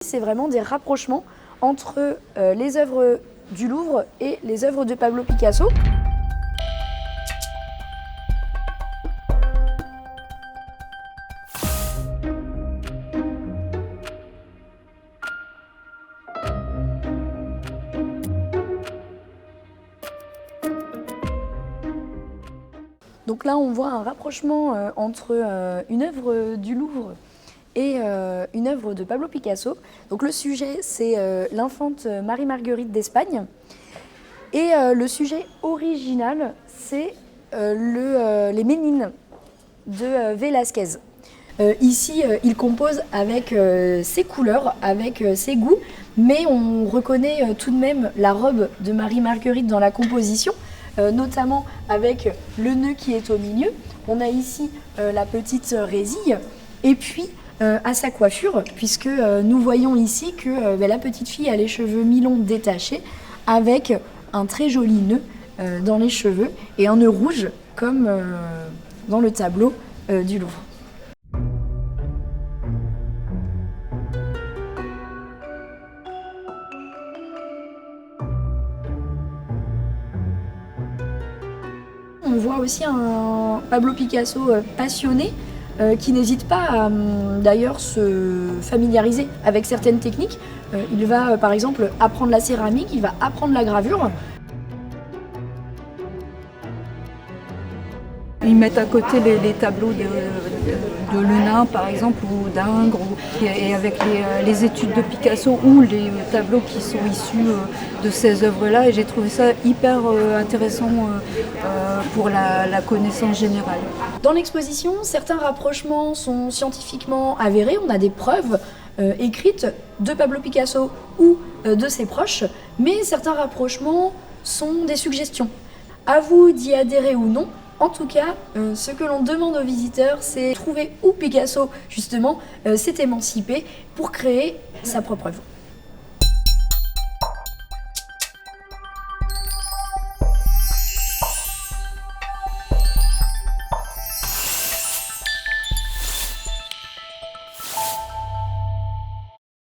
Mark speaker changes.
Speaker 1: C'est vraiment des rapprochements entre les œuvres du Louvre et les œuvres de Pablo Picasso. Donc là, on voit un rapprochement entre une œuvre du Louvre et une œuvre de Pablo Picasso. Donc le sujet, c'est l'infante Marie-Marguerite d'Espagne. Et le sujet original, c'est les Ménines de Velázquez. Ici, il compose avec ses couleurs, avec ses goûts, mais on reconnaît tout de même la robe de Marie-Marguerite dans la composition, notamment avec le nœud qui est au milieu. On a ici la petite résille, et puis à sa coiffure, puisque nous voyons ici que la petite fille a les cheveux mi-longs détachés, avec un très joli nœud dans les cheveux, et un nœud rouge, comme dans le tableau du Louvre. On voit aussi un Pablo Picasso passionné qui n'hésite pas à d'ailleurs se familiariser avec certaines techniques. Il va par exemple apprendre la céramique, il va apprendre la gravure.
Speaker 2: Ils mettent à côté les tableaux de Lenain, par exemple, ou d'Ingres, et avec les études de Picasso ou les tableaux qui sont issus de ces œuvres-là. Et j'ai trouvé ça hyper intéressant pour la connaissance générale.
Speaker 1: Dans l'exposition, certains rapprochements sont scientifiquement avérés. On a des preuves écrites de Pablo Picasso ou de ses proches, mais certains rapprochements sont des suggestions. À vous d'y adhérer ou non. En tout cas, ce que l'on demande aux visiteurs, c'est trouver où Picasso, justement, s'est émancipé pour créer sa propre œuvre.